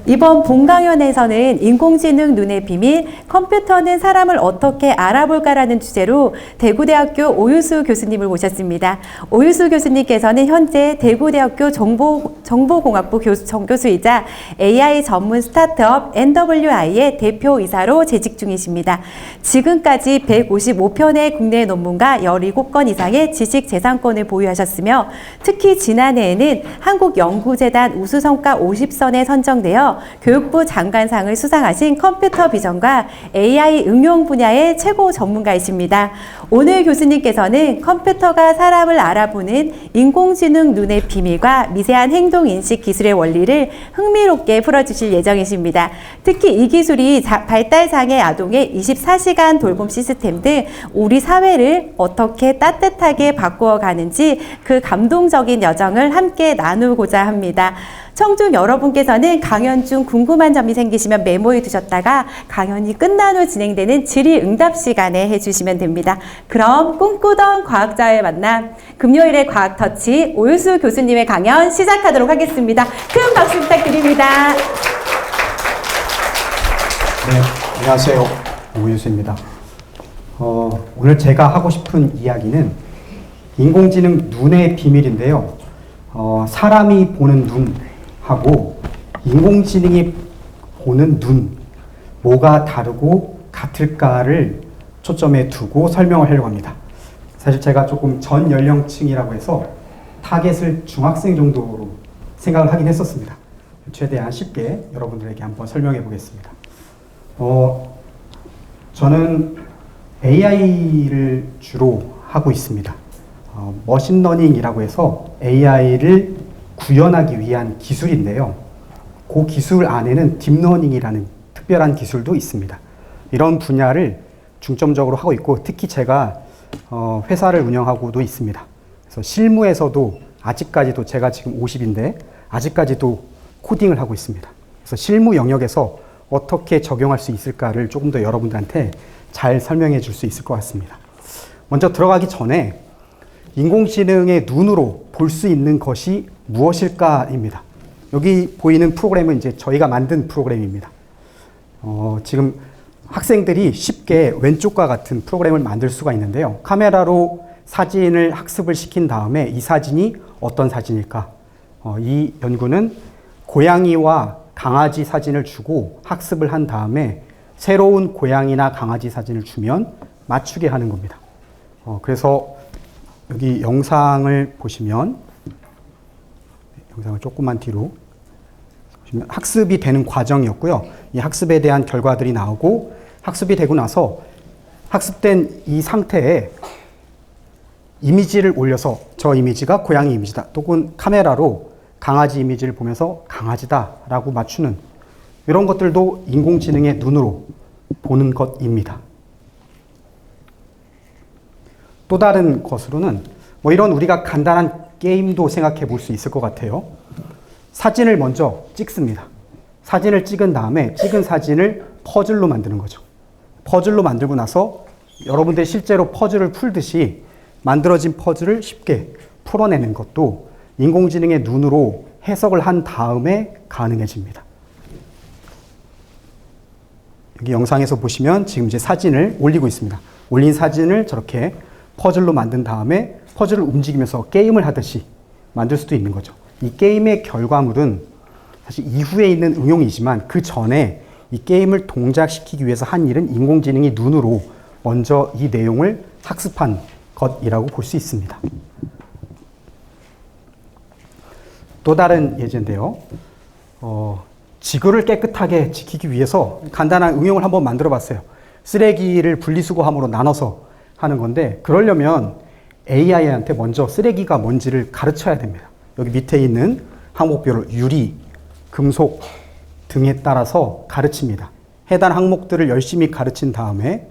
이번 본 강연에서는 인공지능 눈의 비밀, 컴퓨터는 사람을 어떻게 알아볼까라는 주제로 대구대학교 오유수 교수님을 모셨습니다. 오유수 교수님께서는 현재 대구대학교 정보공학부 정교수이자 AI 전문 스타트업 NWI의 대표이사로 재직 중이십니다. 지금까지 155편의 국내 논문과 17건 이상의 지식재산권을 보유하셨으며 특히 지난해에는 한국연구재단 우수성과 50선에 선정되어 교육부 장관상을 수상하신 컴퓨터 비전과 AI 응용 분야의 최고 전문가이십니다. 오늘 교수님께서는 컴퓨터가 사람을 알아보는 인공지능 눈의 비밀과 미세한 행동인식 기술의 원리를 흥미롭게 풀어주실 예정이십니다. 특히 이 기술이 발달장애 아동의 24시간 돌봄 시스템 등 우리 사회를 어떻게 따뜻하게 바꾸어 가는지 그 감동적인 여정을 함께 나누고자 합니다. 청중 여러분께서는 강연 중 궁금한 점이 생기시면 메모해 두셨다가 강연이 끝난 후 진행되는 질의응답 시간에 해주시면 됩니다. 그럼 꿈꾸던 과학자의 만남, 금요일의 과학터치 오유수 교수님의 강연 시작하도록 하겠습니다. 큰 박수 부탁드립니다. 네, 안녕하세요. 오유수입니다. 오늘 제가 하고 싶은 이야기는 인공지능 눈의 비밀인데요. 사람이 보는 눈하고 인공지능이 보는 눈, 뭐가 다르고 같을까를 초점에 두고 설명을 하려고 합니다. 사실 제가 조금 전 연령층이라고 해서 타겟을 중학생 정도로 생각을 하긴 했었습니다. 최대한 쉽게 여러분들에게 한번 설명해 보겠습니다. 저는 AI를 주로 하고 있습니다. 머신러닝이라고 해서 AI를 구현하기 위한 기술인데요. 그 기술 안에는 딥러닝이라는 특별한 기술도 있습니다. 이런 분야를 중점적으로 하고 있고 특히 제가 회사를 운영하고도 있습니다. 그래서 실무에서도 아직까지도 제가 지금 50인데 아직까지도 코딩을 하고 있습니다. 그래서 실무 영역에서 어떻게 적용할 수 있을까를 조금 더 여러분들한테 잘 설명해 줄 수 있을 것 같습니다. 먼저 들어가기 전에 인공지능의 눈으로 볼 수 있는 것이 무엇일까입니다. 여기 보이는 프로그램은 이제 저희가 만든 프로그램입니다. 지금 학생들이 쉽게 왼쪽과 같은 프로그램을 만들 수가 있는데요. 카메라로 사진을 학습을 시킨 다음에 이 사진이 어떤 사진일까? 이 연구는 고양이와 강아지 사진을 주고 학습을 한 다음에 새로운 고양이나 강아지 사진을 주면 맞추게 하는 겁니다. 그래서 여기 영상을 보시면, 영상을 조금만 뒤로 보시면 학습이 되는 과정이었고요. 이 학습에 대한 결과들이 나오고 학습이 되고 나서 학습된 이 상태에 이미지를 올려서 저 이미지가 고양이 이미지다 또는 카메라로 강아지 이미지를 보면서 강아지다 라고 맞추는 이런 것들도 인공지능의 눈으로 보는 것입니다. 또 다른 것으로는 뭐 이런 우리가 간단한 게임도 생각해 볼 수 있을 것 같아요. 사진을 먼저 찍습니다. 사진을 찍은 다음에 찍은 사진을 퍼즐로 만드는 거죠. 퍼즐로 만들고 나서 여러분들이 실제로 퍼즐을 풀듯이 만들어진 퍼즐을 쉽게 풀어내는 것도 인공지능의 눈으로 해석을 한 다음에 가능해집니다. 여기 영상에서 보시면 지금 이제 사진을 올리고 있습니다. 올린 사진을 저렇게 퍼즐로 만든 다음에 퍼즐을 움직이면서 게임을 하듯이 만들 수도 있는 거죠. 이 게임의 결과물은 사실 이후에 있는 응용이지만 그 전에 이 게임을 동작시키기 위해서 한 일은 인공지능이 눈으로 먼저 이 내용을 학습한 것이라고 볼 수 있습니다. 또 다른 예제인데요. 지구를 깨끗하게 지키기 위해서 간단한 응용을 한번 만들어 봤어요. 쓰레기를 분리수거함으로 나눠서 하는 건데 그러려면 AI한테 먼저 쓰레기가 뭔지를 가르쳐야 됩니다. 여기 밑에 있는 항목별로 유리, 금속 등에 따라서 가르칩니다. 해당 항목들을 열심히 가르친 다음에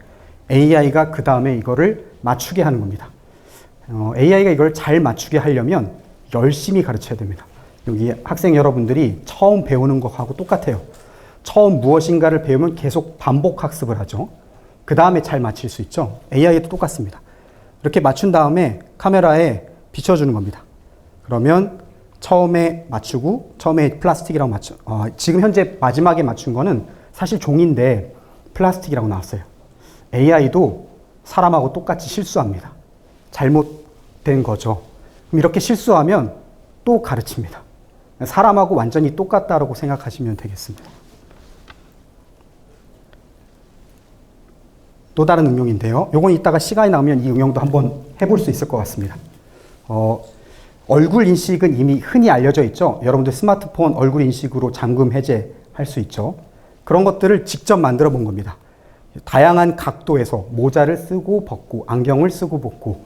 AI가 그 다음에 이거를 맞추게 하는 겁니다. AI가 이걸 잘 맞추게 하려면 열심히 가르쳐야 됩니다. 여기 학생 여러분들이 처음 배우는 것하고 똑같아요. 처음 무엇인가를 배우면 계속 반복 학습을 하죠. 그 다음에 잘 맞힐 수 있죠. AI도 똑같습니다. 이렇게 맞춘 다음에 카메라에 비춰주는 겁니다. 그러면 처음에 맞추고 처음에 플라스틱이라고 지금 현재 마지막에 맞춘 거는 사실 종인데 플라스틱이라고 나왔어요. AI도 사람하고 똑같이 실수합니다. 잘못된 거죠. 그럼 이렇게 실수하면 또 가르칩니다. 사람하고 완전히 똑같다라고 생각하시면 되겠습니다. 또 다른 응용인데요. 요건 이따가 시간이 나오면 이 응용도 한번 해볼 수 있을 것 같습니다. 얼굴 인식은 이미 흔히 알려져 있죠. 여러분들 스마트폰 얼굴 인식으로 잠금 해제할 수 있죠. 그런 것들을 직접 만들어 본 겁니다. 다양한 각도에서 모자를 쓰고 벗고 안경을 쓰고 벗고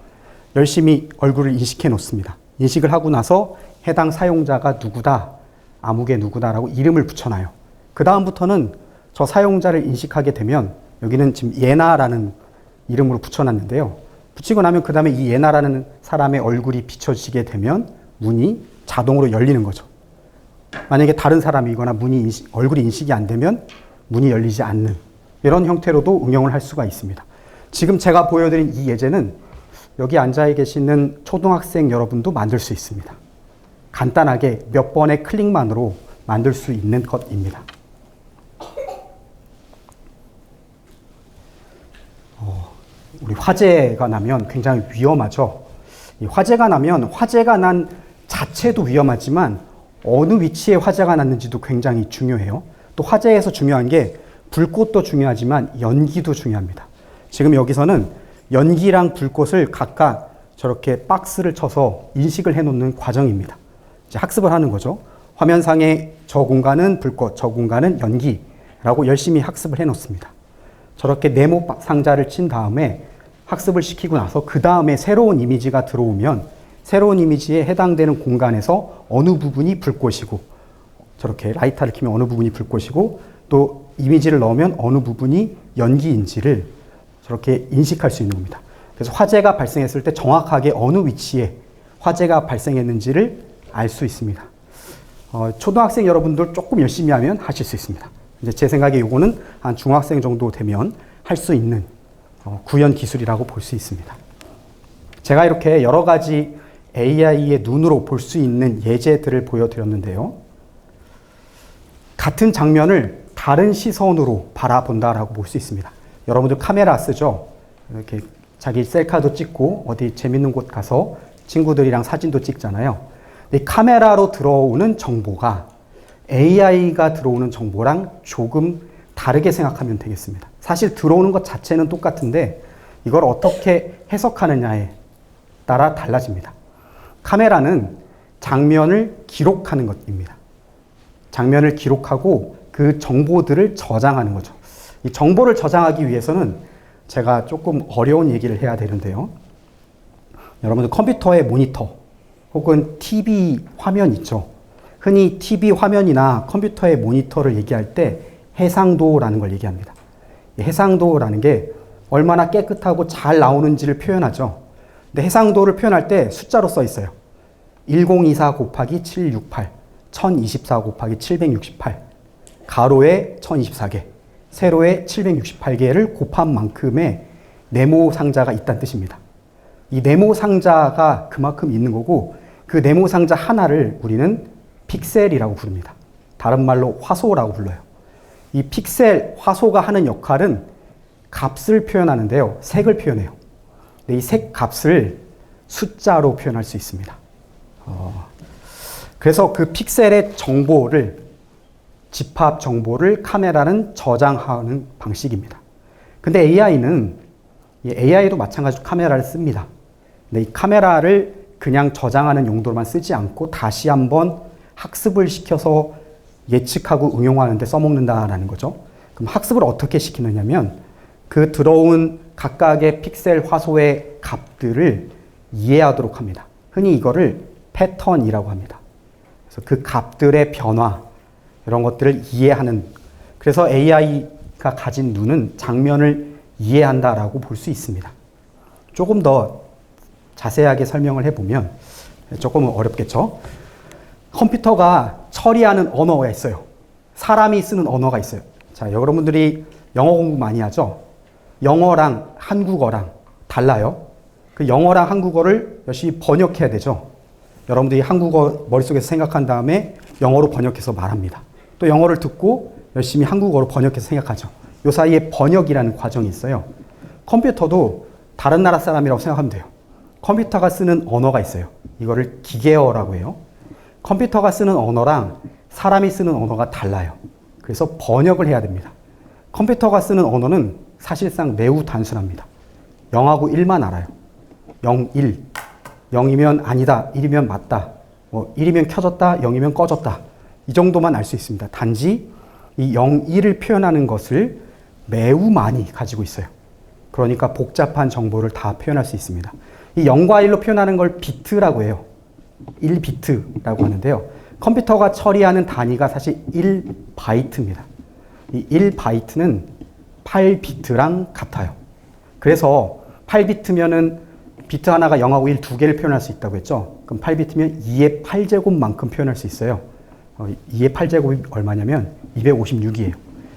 열심히 얼굴을 인식해 놓습니다. 인식을 하고 나서 해당 사용자가 누구다, 아무개 누구다라고 이름을 붙여놔요. 그 다음부터는 저 사용자를 인식하게 되면 여기는 지금 예나라는 이름으로 붙여놨는데요. 붙이고 나면 그 다음에 이 예나라는 사람의 얼굴이 비춰지게 되면 문이 자동으로 열리는 거죠. 만약에 다른 사람이거나 얼굴이 인식이 안 되면 문이 열리지 않는 이런 형태로도 응용을 할 수가 있습니다. 지금 제가 보여드린 이 예제는 여기 앉아 계시는 초등학생 여러분도 만들 수 있습니다. 간단하게 몇 번의 클릭만으로 만들 수 있는 것입니다. 우리 화재가 나면 굉장히 위험하죠. 이 화재가 나면 화재가 난 자체도 위험하지만 어느 위치에 화재가 났는지도 굉장히 중요해요. 또 화재에서 중요한 게 불꽃도 중요하지만 연기도 중요합니다. 지금 여기서는 연기랑 불꽃을 각각 저렇게 박스를 쳐서 인식을 해놓는 과정입니다. 이제 학습을 하는 거죠. 화면상에 저 공간은 불꽃, 저 공간은 연기라고 열심히 학습을 해놓습니다. 저렇게 네모 상자를 친 다음에 학습을 시키고 나서 그 다음에 새로운 이미지가 들어오면 새로운 이미지에 해당되는 공간에서 어느 부분이 불꽃이고 저렇게 라이터를 켜면 어느 부분이 불꽃이고 또 이미지를 넣으면 어느 부분이 연기인지를 저렇게 인식할 수 있는 겁니다. 그래서 화재가 발생했을 때 정확하게 어느 위치에 화재가 발생했는지를 알 수 있습니다. 초등학생 여러분들 조금 열심히 하면 하실 수 있습니다. 이제 제 생각에 이거는 한 중학생 정도 되면 할 수 있는 구현 기술이라고 볼 수 있습니다. 제가 이렇게 여러 가지 AI의 눈으로 볼 수 있는 예제들을 보여드렸는데요. 같은 장면을 다른 시선으로 바라본다라고 볼 수 있습니다. 여러분들 카메라 쓰죠? 이렇게 자기 셀카도 찍고 어디 재밌는 곳 가서 친구들이랑 사진도 찍잖아요. 근데 카메라로 들어오는 정보가 AI가 들어오는 정보랑 조금 다르게 생각하면 되겠습니다. 사실 들어오는 것 자체는 똑같은데 이걸 어떻게 해석하느냐에 따라 달라집니다. 카메라는 장면을 기록하는 것입니다. 장면을 기록하고 그 정보들을 저장하는 거죠. 이 정보를 저장하기 위해서는 제가 조금 어려운 얘기를 해야 되는데요. 여러분들 컴퓨터의 모니터 혹은 TV 화면 있죠. 흔히 TV 화면이나 컴퓨터의 모니터를 얘기할 때 해상도라는 걸 얘기합니다. 해상도라는 게 얼마나 깨끗하고 잘 나오는지를 표현하죠. 근데 해상도를 표현할 때 숫자로 써 있어요. 1024 곱하기 768, 1024 곱하기 768, 가로에 1024개, 세로에 768개를 곱한 만큼의 네모 상자가 있다는 뜻입니다. 이 네모 상자가 그만큼 있는 거고 그 네모 상자 하나를 우리는 픽셀이라고 부릅니다. 다른 말로 화소라고 불러요. 이 픽셀, 화소가 하는 역할은 값을 표현하는데요. 색을 표현해요. 근데 이 색 값을 숫자로 표현할 수 있습니다. 그래서 그 픽셀의 정보를, 집합 정보를 카메라는 저장하는 방식입니다. 근데 AI도 마찬가지로 카메라를 씁니다. 근데 이 카메라를 그냥 저장하는 용도로만 쓰지 않고 다시 한번 학습을 시켜서 예측하고 응용하는 데 써먹는다라는 거죠. 그럼 학습을 어떻게 시키느냐면 그 들어온 각각의 픽셀 화소의 값들을 이해하도록 합니다. 흔히 이거를 패턴이라고 합니다. 그래서 그 값들의 변화, 이런 것들을 이해하는, 그래서 AI가 가진 눈은 장면을 이해한다라고 볼 수 있습니다. 조금 더 자세하게 설명을 해보면 조금 어렵겠죠? 컴퓨터가 처리하는 언어가 있어요. 사람이 쓰는 언어가 있어요. 자, 여러분들이 영어 공부 많이 하죠? 영어랑 한국어랑 달라요. 그 영어랑 한국어를 열심히 번역해야 되죠. 여러분들이 한국어 머릿속에서 생각한 다음에 영어로 번역해서 말합니다. 또 영어를 듣고 열심히 한국어로 번역해서 생각하죠. 요 사이에 번역이라는 과정이 있어요. 컴퓨터도 다른 나라 사람이라고 생각하면 돼요. 컴퓨터가 쓰는 언어가 있어요. 이거를 기계어라고 해요. 컴퓨터가 쓰는 언어랑 사람이 쓰는 언어가 달라요. 그래서 번역을 해야 됩니다. 컴퓨터가 쓰는 언어는 사실상 매우 단순합니다. 0하고 1만 알아요. 0, 1. 0이면 아니다, 1이면 맞다. 1이면 켜졌다, 0이면 꺼졌다. 이 정도만 알 수 있습니다. 단지 이 0, 1을 표현하는 것을 매우 많이 가지고 있어요. 그러니까 복잡한 정보를 다 표현할 수 있습니다. 이 0과 1로 표현하는 걸 비트라고 해요. 1비트라고 하는데요. 컴퓨터가 처리하는 단위가 사실 1바이트입니다. 이 1바이트는 8비트랑 같아요. 그래서 8비트면은 비트 하나가 0하고 1 두 개를 표현할 수 있다고 했죠. 그럼 8비트면 2의 8제곱만큼 표현할 수 있어요. 2의 8제곱이 얼마냐면 256이에요.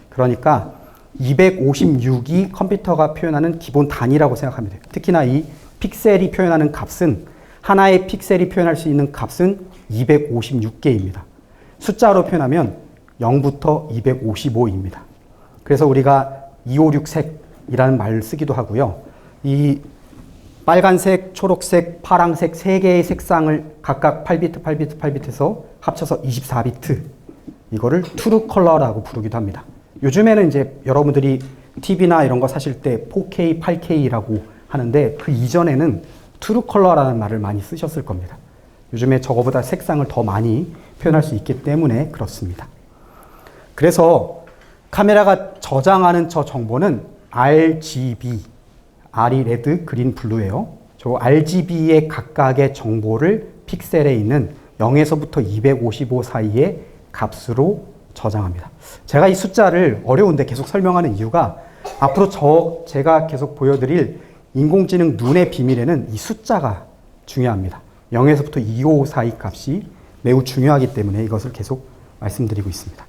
그러니까 256이 컴퓨터가 표현하는 기본 단위라고 생각하면 돼요. 특히나 이 픽셀이 표현하는 값은 하나의 픽셀이 표현할 수 있는 값은 256개입니다. 숫자로 표현하면 0부터 255입니다. 그래서 우리가 256색이라는 말을 쓰기도 하고요. 이 빨간색, 초록색, 파랑색 세 개의 색상을 각각 8비트, 8비트, 8비트에서 합쳐서 24비트. 이거를 트루 컬러라고 부르기도 합니다. 요즘에는 이제 여러분들이 TV나 이런 거 사실 때 4K, 8K라고 하는데 그 이전에는 트루 컬러라는 말을 많이 쓰셨을 겁니다. 요즘에 저거보다 색상을 더 많이 표현할 수 있기 때문에 그렇습니다. 그래서 카메라가 저장하는 저 정보는 RGB, R이 레드, 그린, 블루예요. 저 RGB의 각각의 정보를 픽셀에 있는 0에서부터 255 사이의 값으로 저장합니다. 제가 이 숫자를 어려운데 계속 설명하는 이유가 앞으로 제가 계속 보여드릴 인공지능 눈의 비밀에는 이 숫자가 중요합니다. 0에서부터 255 사이 값이 매우 중요하기 때문에 이것을 계속 말씀드리고 있습니다.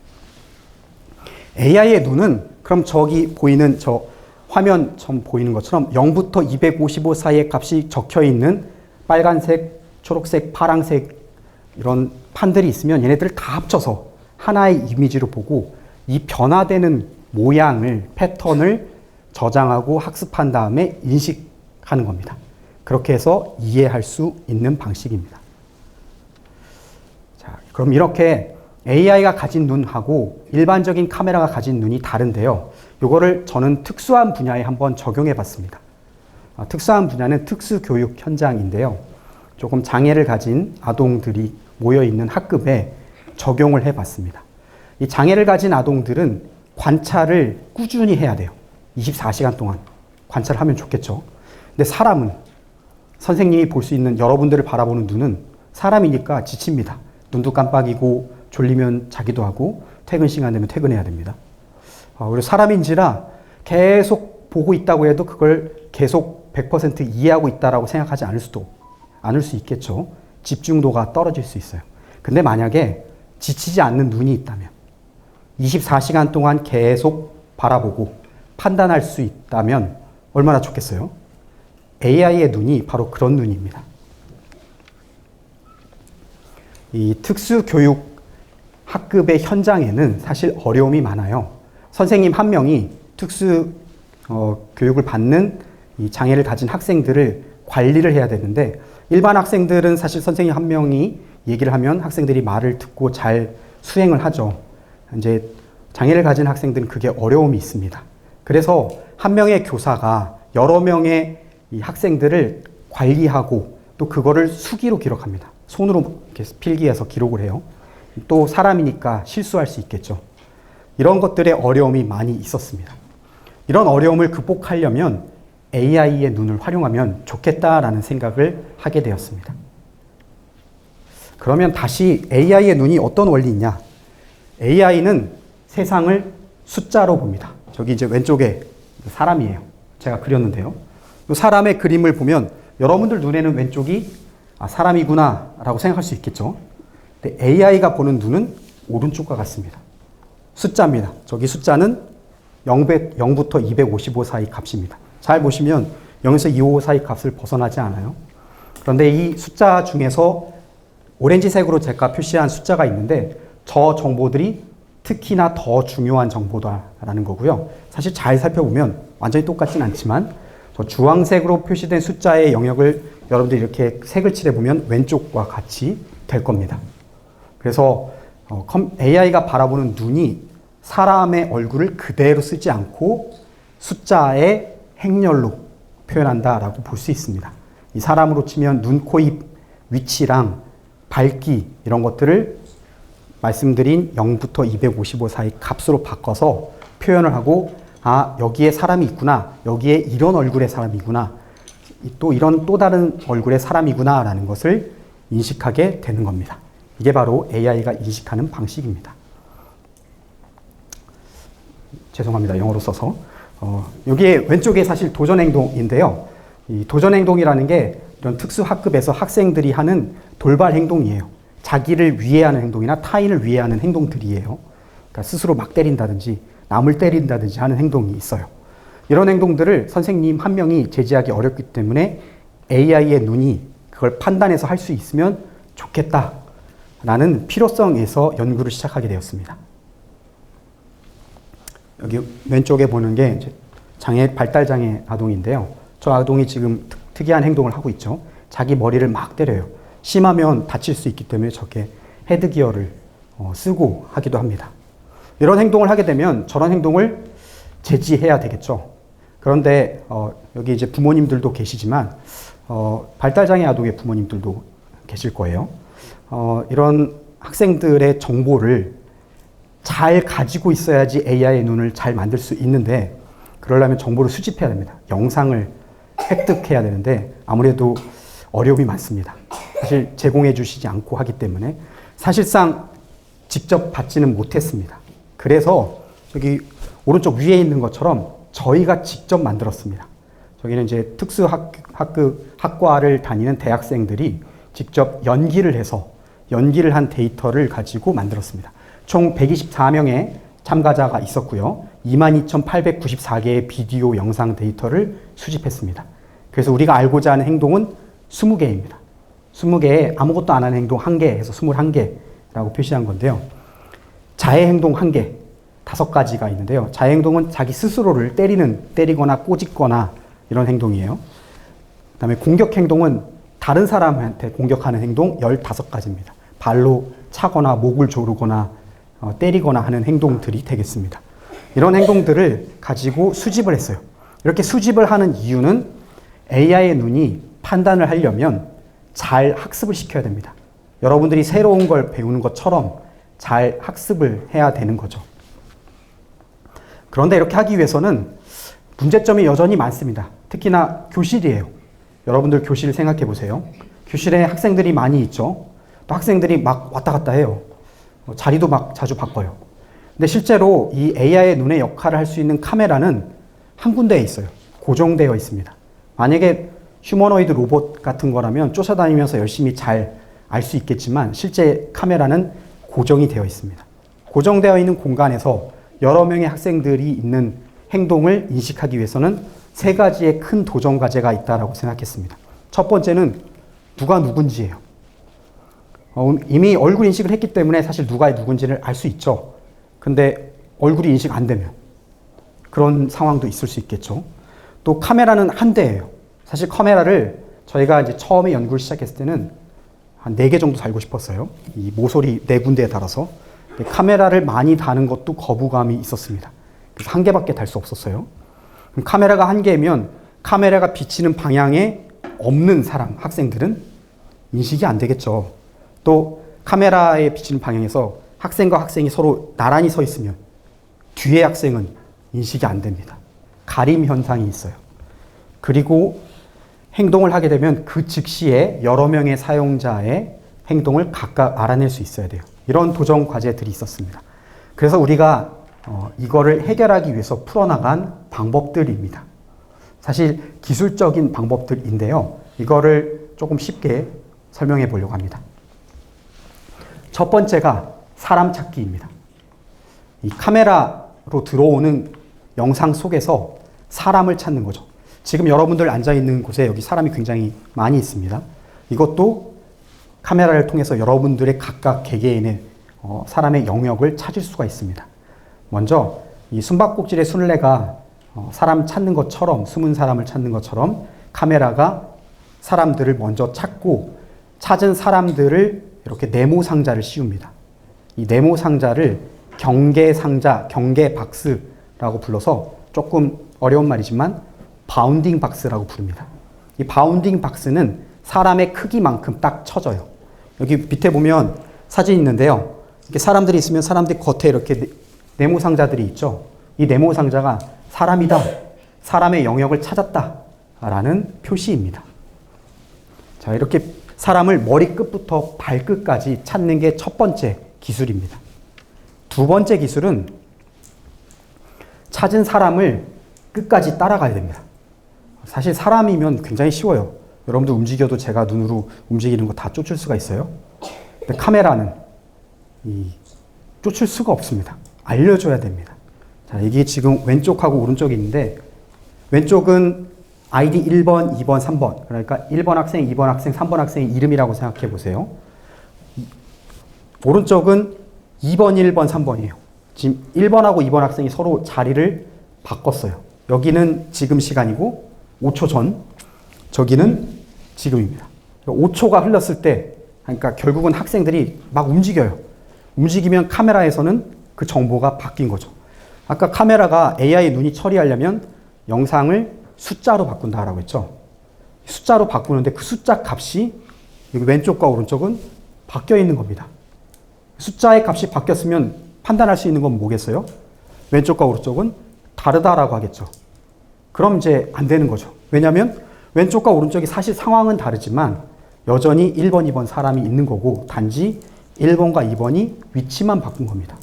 AI의 눈은 그럼 저기 보이는 저 화면처럼 보이는 것처럼 0부터 255 사이의 값이 적혀 있는 빨간색, 초록색, 파랑색 이런 판들이 있으면 얘네들을 다 합쳐서 하나의 이미지로 보고 이 변화되는 모양을, 패턴을 저장하고 학습한 다음에 인식하는 겁니다. 그렇게 해서 이해할 수 있는 방식입니다. 자, 그럼 이렇게 AI가 가진 눈하고 일반적인 카메라가 가진 눈이 다른데요. 이거를 저는 특수한 분야에 한번 적용해 봤습니다. 특수한 분야는 특수교육 현장인데요. 조금 장애를 가진 아동들이 모여있는 학급에 적용을 해 봤습니다. 이 장애를 가진 아동들은 관찰을 꾸준히 해야 돼요. 24시간 동안 관찰을 하면 좋겠죠. 근데 사람은 선생님이 볼 수 있는 여러분들을 바라보는 눈은 사람이니까 지칩니다. 눈도 깜빡이고 졸리면 자기도 하고 퇴근 시간 되면 퇴근해야 됩니다. 그리고 사람인지라 계속 보고 있다고 해도 그걸 계속 100% 이해하고 있다라고 생각하지 않을 수 있겠죠. 집중도가 떨어질 수 있어요. 근데 만약에 지치지 않는 눈이 있다면 24시간 동안 계속 바라보고 판단할 수 있다면 얼마나 좋겠어요? AI의 눈이 바로 그런 눈입니다. 이 특수교육 학급의 현장에는 사실 어려움이 많아요. 선생님 한 명이 교육을 받는 이 장애를 가진 학생들을 관리를 해야 되는데 일반 학생들은 사실 선생님 한 명이 얘기를 하면 학생들이 말을 듣고 잘 수행을 하죠. 이제 장애를 가진 학생들은 그게 어려움이 있습니다. 그래서 한 명의 교사가 여러 명의 이 학생들을 관리하고 또 그거를 수기로 기록합니다. 손으로 이렇게 필기해서 기록을 해요. 또 사람이니까 실수할 수 있겠죠. 이런 것들의 어려움이 많이 있었습니다. 이런 어려움을 극복하려면 AI의 눈을 활용하면 좋겠다라는 생각을 하게 되었습니다. 그러면 다시 AI의 눈이 어떤 원리냐? AI는 세상을 숫자로 봅니다. 저기 이제 왼쪽에 사람이에요. 제가 그렸는데요. 이 사람의 그림을 보면 여러분들 눈에는 왼쪽이 사람이구나 라고 생각할 수 있겠죠. 근데 AI가 보는 눈은 오른쪽과 같습니다. 숫자입니다. 저기 숫자는 0부터 255 사이 값입니다. 잘 보시면 0에서 255 사이 값을 벗어나지 않아요. 그런데 이 숫자 중에서 오렌지색으로 제가 표시한 숫자가 있는데 저 정보들이 특히나 더 중요한 정보다라는 거고요. 사실 잘 살펴보면 완전히 똑같진 않지만 저 주황색으로 표시된 숫자의 영역을 여러분들이 이렇게 색을 칠해보면 왼쪽과 같이 될 겁니다. 그래서 AI가 바라보는 눈이 사람의 얼굴을 그대로 쓰지 않고 숫자의 행렬로 표현한다라고 볼 수 있습니다. 이 사람으로 치면 눈, 코, 입 위치랑 밝기 이런 것들을 말씀드린 0부터 255 사이 값으로 바꿔서 표현을 하고 아, 여기에 사람이 있구나. 여기에 이런 얼굴의 사람이구나. 또 이런 또 다른 얼굴의 사람이구나 라는 것을 인식하게 되는 겁니다. 이게 바로 AI가 인식하는 방식입니다. 죄송합니다. 영어로 써서. 여기에 왼쪽에 사실 도전행동인데요. 이 도전행동이라는 게 이런 특수학급에서 학생들이 하는 돌발 행동이에요. 자기를 위해 하는 행동이나 타인을 위해 하는 행동들이에요. 그러니까 스스로 막 때린다든지 남을 때린다든지 하는 행동이 있어요. 이런 행동들을 선생님 한 명이 제지하기 어렵기 때문에 AI의 눈이 그걸 판단해서 할 수 있으면 좋겠다라는 필요성에서 연구를 시작하게 되었습니다. 여기 왼쪽에 보는 게 발달장애 아동인데요. 저 아동이 지금 특이한 행동을 하고 있죠. 자기 머리를 막 때려요. 심하면 다칠 수 있기 때문에 저게 헤드기어를 쓰고 하기도 합니다. 이런 행동을 하게 되면 저런 행동을 제지해야 되겠죠. 그런데 여기 이제 부모님들도 계시지만 발달장애 아동의 부모님들도 계실 거예요. 이런 학생들의 정보를 잘 가지고 있어야지 AI의 눈을 잘 만들 수 있는데 그러려면 정보를 수집해야 됩니다. 영상을 획득해야 되는데 아무래도 어려움이 많습니다. 사실 제공해 주시지 않고 하기 때문에 사실상 직접 받지는 못했습니다. 그래서 저기 오른쪽 위에 있는 것처럼 저희가 직접 만들었습니다. 저기는 이제 학과를 다니는 대학생들이 직접 연기를 한 데이터를 가지고 만들었습니다. 총 124명의 참가자가 있었고요. 22,894개의 비디오 영상 데이터를 수집했습니다. 그래서 우리가 알고자 하는 행동은 20개입니다. 20개에 아무것도 안 하는 행동 1개 해서 21개라고 표시한 건데요. 자해 행동 1개, 5가지가 있는데요. 자해 행동은 자기 스스로를 때리거나 꼬집거나 이런 행동이에요. 그 다음에 공격 행동은 다른 사람한테 공격하는 행동 15가지입니다. 발로 차거나 목을 조르거나 때리거나 하는 행동들이 되겠습니다. 이런 행동들을 가지고 수집을 했어요. 이렇게 수집을 하는 이유는 AI의 눈이 판단을 하려면 잘 학습을 시켜야 됩니다. 여러분들이 새로운 걸 배우는 것처럼 잘 학습을 해야 되는 거죠. 그런데 이렇게 하기 위해서는 문제점이 여전히 많습니다. 특히나 교실이에요. 여러분들 교실 생각해 보세요. 교실에 학생들이 많이 있죠. 또 학생들이 막 왔다 갔다 해요. 자리도 막 자주 바꿔요. 근데 실제로 이 AI의 눈의 역할을 할 수 있는 카메라는 한 군데에 있어요. 고정되어 있습니다. 만약에 휴머노이드 로봇 같은 거라면 쫓아다니면서 열심히 잘 알 수 있겠지만 실제 카메라는 고정이 되어 있습니다. 고정되어 있는 공간에서 여러 명의 학생들이 있는 행동을 인식하기 위해서는 3가지의 큰 도전 과제가 있다고 생각했습니다. 첫 번째는 누가 누군지예요. 이미 얼굴 인식을 했기 때문에 사실 누가 누군지를 알 수 있죠. 근데 얼굴이 인식 안 되면 그런 상황도 있을 수 있겠죠. 또 카메라는 한 대예요. 사실 카메라를 저희가 이제 처음에 연구를 시작했을 때는 한 4개 정도 달고 싶었어요. 이 모서리 4군데에 달아서. 카메라를 많이 다는 것도 거부감이 있었습니다. 그래서 1개밖에 달 수 없었어요. 그럼 카메라가 1개면 카메라가 비치는 방향에 없는 사람, 학생들은 인식이 안 되겠죠. 또 카메라에 비치는 방향에서 학생과 학생이 서로 나란히 서 있으면 뒤에 학생은 인식이 안 됩니다. 가림 현상이 있어요. 그리고 행동을 하게 되면 그 즉시에 여러 명의 사용자의 행동을 각각 알아낼 수 있어야 돼요. 이런 도전 과제들이 있었습니다. 그래서 우리가 이거를 해결하기 위해서 풀어나간 방법들입니다. 사실 기술적인 방법들인데요. 이거를 조금 쉽게 설명해 보려고 합니다. 첫 번째가 사람 찾기입니다. 이 카메라로 들어오는 영상 속에서 사람을 찾는 거죠. 지금 여러분들 앉아있는 곳에 여기 사람이 굉장히 많이 있습니다. 이것도 카메라를 통해서 여러분들의 각각 개개인의 사람의 영역을 찾을 수가 있습니다. 먼저 이 숨바꼭질의 순례가 사람 찾는 것처럼, 숨은 사람을 찾는 것처럼 카메라가 사람들을 먼저 찾고 찾은 사람들을 이렇게 네모 상자를 씌웁니다. 이 네모 상자를 경계 상자, 경계 박스라고 불러서 조금 어려운 말이지만 바운딩 박스라고 부릅니다. 이 바운딩 박스는 사람의 크기만큼 딱 쳐져요. 여기 밑에 보면 사진이 있는데요. 이렇게 사람들이 있으면 사람들 겉에 이렇게 네모 상자들이 있죠. 이 네모 상자가 사람이다, 사람의 영역을 찾았다 라는 표시입니다. 자, 이렇게 사람을 머리끝부터 발끝까지 찾는 게 첫 번째 기술입니다. 두 번째 기술은 찾은 사람을 끝까지 따라가야 됩니다. 사실 사람이면 굉장히 쉬워요. 여러분들 움직여도 제가 눈으로 움직이는 거 다 쫓을 수가 있어요. 근데 카메라는 쫓을 수가 없습니다. 알려줘야 됩니다. 자, 이게 지금 왼쪽하고 오른쪽이 있는데 왼쪽은 아이디 1번, 2번, 3번. 그러니까 1번 학생, 2번 학생, 3번 학생의 이름이라고 생각해 보세요. 오른쪽은 2번, 1번, 3번이에요. 지금 1번하고 2번 학생이 서로 자리를 바꿨어요. 여기는 지금 시간이고 5초 전, 저기는 지금입니다. 5초가 흘렀을 때, 그러니까 결국은 학생들이 막 움직여요. 움직이면 카메라에서는 그 정보가 바뀐 거죠. 아까 카메라가 AI 눈이 처리하려면 영상을 숫자로 바꾼다라고 했죠. 숫자로 바꾸는데 그 숫자 값이 여기 왼쪽과 오른쪽은 바뀌어 있는 겁니다. 숫자의 값이 바뀌었으면 판단할 수 있는 건 뭐겠어요? 왼쪽과 오른쪽은 다르다라고 하겠죠. 그럼 이제 안 되는 거죠. 왜냐하면 왼쪽과 오른쪽이 사실 상황은 다르지만 여전히 1번, 2번 사람이 있는 거고 단지 1번과 2번이 위치만 바꾼 겁니다.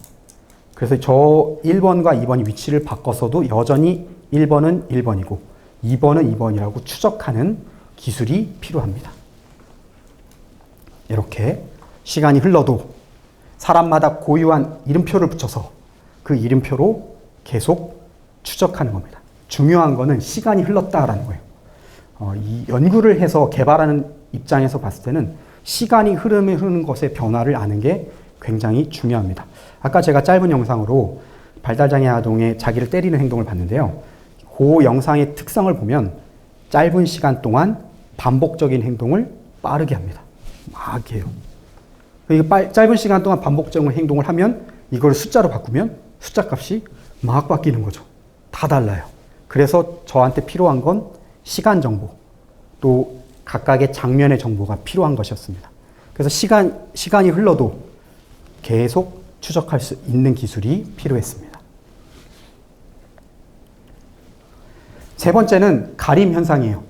그래서 저 1번과 2번이 위치를 바꿨어도 여전히 1번은 1번이고 2번은 2번이라고 추적하는 기술이 필요합니다. 이렇게 시간이 흘러도 사람마다 고유한 이름표를 붙여서 그 이름표로 계속 추적하는 겁니다. 중요한 거는 시간이 흘렀다라는 거예요. 이 연구를 해서 개발하는 입장에서 봤을 때는 시간이 흐르는 것의 변화를 아는 게 굉장히 중요합니다. 아까 제가 짧은 영상으로 발달장애 아동의 자기를 때리는 행동을 봤는데요. 그 영상의 특성을 보면 짧은 시간 동안 반복적인 행동을 빠르게 합니다. 막 해요. 짧은 시간 동안 반복적인 행동을 하면 이걸 숫자로 바꾸면 숫자 값이 막 바뀌는 거죠. 다 달라요. 그래서 저한테 필요한 건 시간 정보, 또 각각의 장면의 정보가 필요한 것이었습니다. 그래서 시간이 흘러도 계속 추적할 수 있는 기술이 필요했습니다. 세 번째는 가림 현상이에요.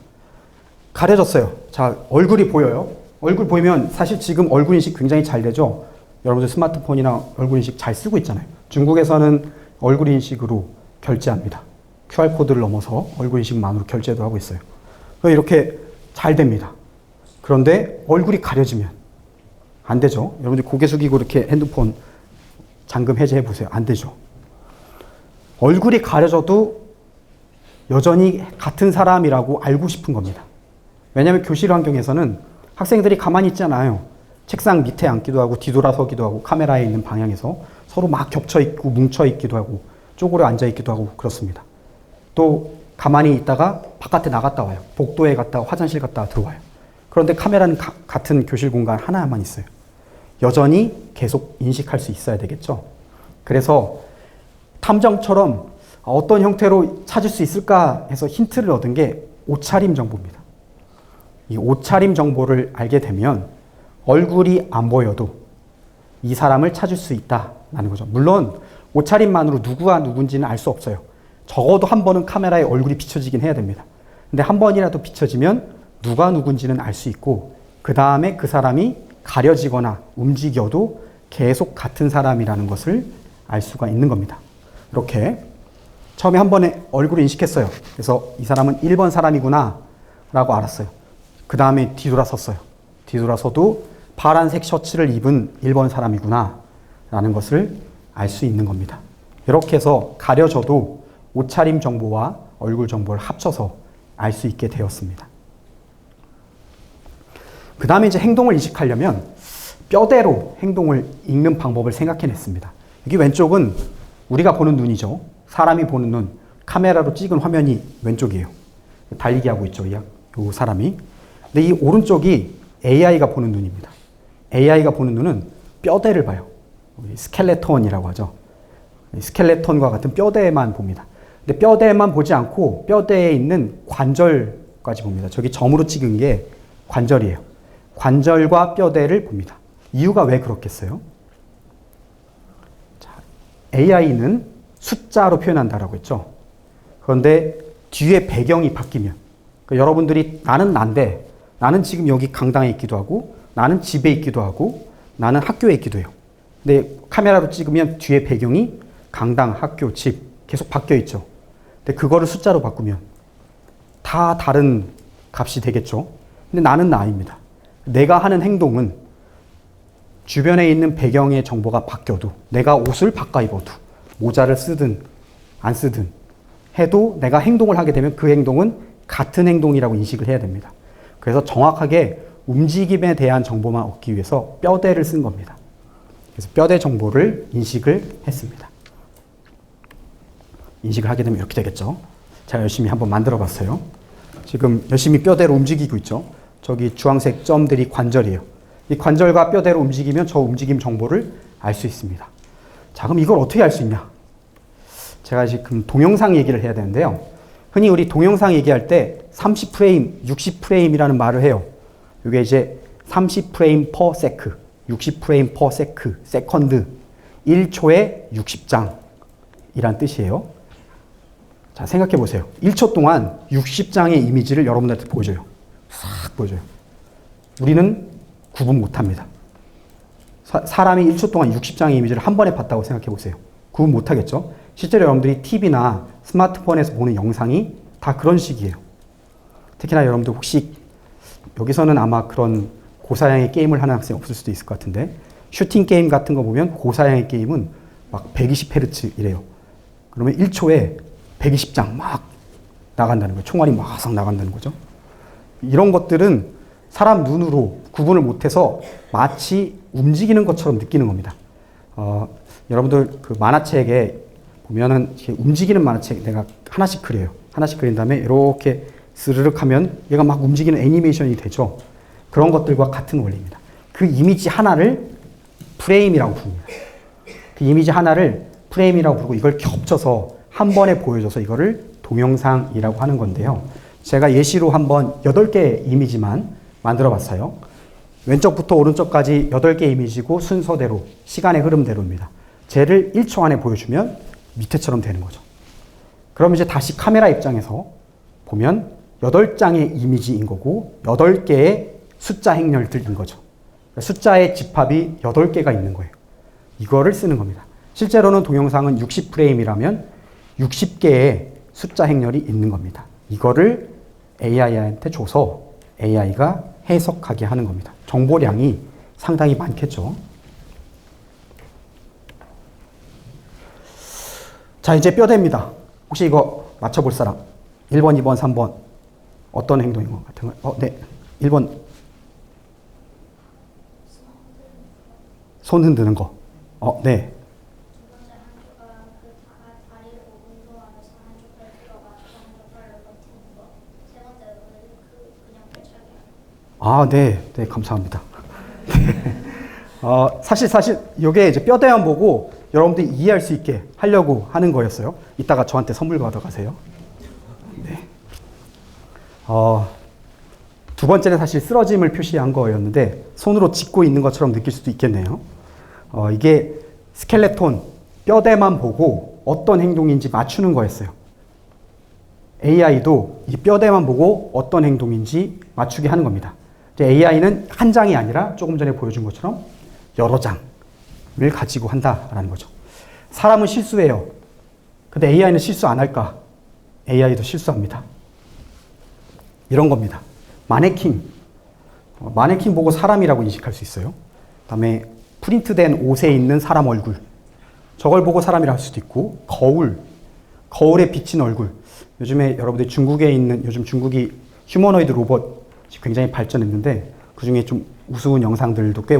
가려졌어요. 자, 얼굴이 보여요. 얼굴 보이면 사실 지금 얼굴 인식 굉장히 잘 되죠. 여러분들 스마트폰이나 얼굴 인식 잘 쓰고 있잖아요. 중국에서는 얼굴 인식으로 결제합니다. QR코드를 넘어서 얼굴 인식만으로 결제도 하고 있어요. 이렇게 잘 됩니다. 그런데 얼굴이 가려지면 안 되죠. 여러분들 고개 숙이고 이렇게 핸드폰 잠금 해제해 보세요. 안 되죠. 얼굴이 가려져도 여전히 같은 사람이라고 알고 싶은 겁니다. 왜냐하면 교실 환경에서는 학생들이 가만히 있지 않아요. 책상 밑에 앉기도 하고 뒤돌아서기도 하고 카메라에 있는 방향에서 서로 막 겹쳐 있고 뭉쳐 있기도 하고 쪼그려 앉아 있기도 하고 그렇습니다. 또 가만히 있다가 바깥에 나갔다 와요. 복도에 갔다가 화장실 갔다가 들어와요. 그런데 카메라는 같은 교실 공간 하나만 있어요. 여전히 계속 인식할 수 있어야 되겠죠. 그래서 탐정처럼 어떤 형태로 찾을 수 있을까 해서 힌트를 얻은 게 옷차림 정보입니다. 이 옷차림 정보를 알게 되면 얼굴이 안 보여도 이 사람을 찾을 수 있다는 거죠. 물론 옷차림만으로 누구가 누군지는 알 수 없어요. 적어도 한 번은 카메라에 얼굴이 비춰지긴 해야 됩니다. 근데 한 번이라도 비춰지면 누가 누군지는 알 수 있고 그 다음에 그 사람이 가려지거나 움직여도 계속 같은 사람이라는 것을 알 수가 있는 겁니다. 이렇게 처음에 한 번에 얼굴을 인식했어요. 그래서 이 사람은 1번 사람이구나 라고 알았어요. 그 다음에 뒤돌아섰어요. 뒤돌아서도 파란색 셔츠를 입은 1번 사람이구나 라는 것을 알 수 있는 겁니다. 이렇게 해서 가려져도 옷차림 정보와 얼굴 정보를 합쳐서 알 수 있게 되었습니다. 그 다음에 이제 행동을 인식하려면 뼈대로 행동을 읽는 방법을 생각해냈습니다. 여기 왼쪽은 우리가 보는 눈이죠. 사람이 보는 눈, 카메라로 찍은 화면이 왼쪽이에요. 달리기 하고 있죠, 이 사람이. 근데 이 오른쪽이 AI가 보는 눈입니다. AI가 보는 눈은 뼈대를 봐요. 스켈레톤이라고 하죠. 스켈레톤과 같은 뼈대만 봅니다. 근데 뼈대만 보지 않고 뼈대에 있는 관절까지 봅니다. 저기 점으로 찍은 게 관절이에요. 관절과 뼈대를 봅니다. 이유가 왜 그렇겠어요? 자, AI는 숫자로 표현한다라고 했죠. 그런데 뒤에 배경이 바뀌면, 그러니까 여러분들이 나는 난데, 나는 지금 여기 강당에 있기도 하고, 나는 집에 있기도 하고, 나는 학교에 있기도 해요. 근데 카메라로 찍으면 뒤에 배경이 강당, 학교, 집 계속 바뀌어 있죠. 근데 그거를 숫자로 바꾸면 다 다른 값이 되겠죠. 근데 나는 나입니다. 내가 하는 행동은 주변에 있는 배경의 정보가 바뀌어도, 내가 옷을 바꿔 입어도, 모자를 쓰든 안 쓰든 해도 내가 행동을 하게 되면 그 행동은 같은 행동이라고 인식을 해야 됩니다. 그래서 정확하게 움직임에 대한 정보만 얻기 위해서 뼈대를 쓴 겁니다. 그래서 뼈대 정보를 인식을 했습니다. 인식을 하게 되면 이렇게 되겠죠. 제가 열심히 한번 만들어 봤어요. 지금 열심히 뼈대로 움직이고 있죠. 저기 주황색 점들이 관절이에요. 이 관절과 뼈대로 움직이면 저 움직임 정보를 알 수 있습니다. 자, 그럼 이걸 어떻게 알 수 있냐? 제가 지금 동영상 얘기를 해야 되는데요. 흔히 우리 동영상 얘기할 때 30프레임, 60프레임이라는 말을 해요. 이게 이제 30프레임 per sec, 60프레임 per sec, 세컨드, 1초에 60장이란 뜻이에요. 자, 생각해 보세요. 1초 동안 60장의 이미지를 여러분들한테 보여줘요. 싹 보여줘요. 우리는 구분 못 합니다. 사람이 1초 동안 60장의 이미지를 한 번에 봤다고 생각해 보세요. 구분 못 하겠죠? 실제로 여러분들이 TV나 스마트폰에서 보는 영상이 다 그런 식이에요. 특히나 여러분들 혹시 여기서는 아마 그런 고사양의 게임을 하는 학생이 없을 수도 있을 것 같은데, 슈팅 게임 같은 거 보면 고사양의 게임은 막 120Hz 이래요. 그러면 1초에 120장 막 나간다는 거예요. 총알이 막 나간다는 거죠. 이런 것들은 사람 눈으로 구분을 못해서 마치 움직이는 것처럼 느끼는 겁니다. 여러분들 그 만화책에 보면은 움직이는 만화책 내가 하나씩 그려요. 하나씩 그린 다음에 이렇게 스르륵 하면 얘가 막 움직이는 애니메이션이 되죠. 그런 것들과 같은 원리입니다. 그 이미지 하나를 프레임이라고 부릅니다. 그 이미지 하나를 프레임이라고 부르고 이걸 겹쳐서 한 번에 보여줘서 이거를 동영상이라고 하는 건데요. 제가 예시로 한번 8개의 이미지만 만들어 봤어요. 왼쪽부터 오른쪽까지 8개 이미지고 순서대로 시간의 흐름대로입니다. 쟤를 1초 안에 보여주면 밑에처럼 되는 거죠. 그럼 이제 다시 카메라 입장에서 보면 8장의 이미지인 거고 8개의 숫자 행렬들인 거죠. 숫자의 집합이 8개가 있는 거예요. 이거를 쓰는 겁니다. 실제로는 동영상은 60프레임이라면 60개의 숫자 행렬이 있는 겁니다. 이거를 AI한테 줘서 AI가 해석하게 하는 겁니다. 정보량이 상당히 많겠죠. 자, 이제 뼈대입니다. 혹시 이거 맞춰볼 사람? 1번, 2번, 3번. 어떤 행동인 것 같아요? 네. 1번. 손 흔드는 거. 네. 아, 네. 네, 감사합니다. 사실, 이게 이제 뼈대만 보고 여러분들이 이해할 수 있게 하려고 하는 거였어요. 이따가 저한테 선물 받아가세요. 네. 두 번째는 사실 쓰러짐을 표시한 거였는데, 손으로 짚고 있는 것처럼 느낄 수도 있겠네요. 이게 스켈레톤, 뼈대만 보고 어떤 행동인지 맞추는 거였어요. AI도 이 뼈대만 보고 어떤 행동인지 맞추게 하는 겁니다. AI는 한 장이 아니라 조금 전에 보여준 것처럼 여러 장을 가지고 한다라는 거죠. 사람은 실수해요. 근데 AI는 실수 안 할까? AI도 실수합니다. 이런 겁니다. 마네킹 보고 사람이라고 인식할 수 있어요. 그다음에 프린트된 옷에 있는 사람 얼굴, 저걸 보고 사람이라 할 수도 있고, 거울에 비친 얼굴. 요즘에 여러분들 중국에 있는, 요즘 중국이 휴머노이드 로봇 굉장히 발전했는데 그 중에 좀 우스운 영상들도 꽤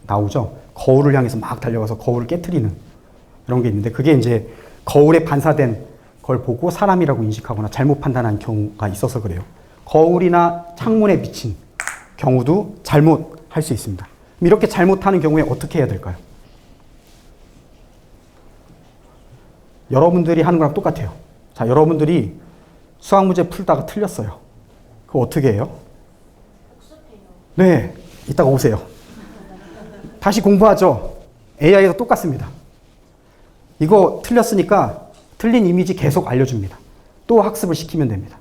나오죠. 거울을 향해서 막 달려가서 거울을 깨트리는 이런 게 있는데 그게 이제 거울에 반사된 걸 보고 사람이라고 인식하거나 잘못 판단한 경우가 있어서 그래요. 거울이나 창문에 비친 경우도 잘못할 수 있습니다. 이렇게 잘못하는 경우에 어떻게 해야 될까요? 여러분들이 하는 거랑 똑같아요. 자, 여러분들이 수학 문제 풀다가 틀렸어요. 그거 어떻게 해요? 네, 이따가 오세요. 다시 공부하죠. AI도 똑같습니다. 이거 틀렸으니까 틀린 이미지 계속 알려줍니다. 또 학습을 시키면 됩니다.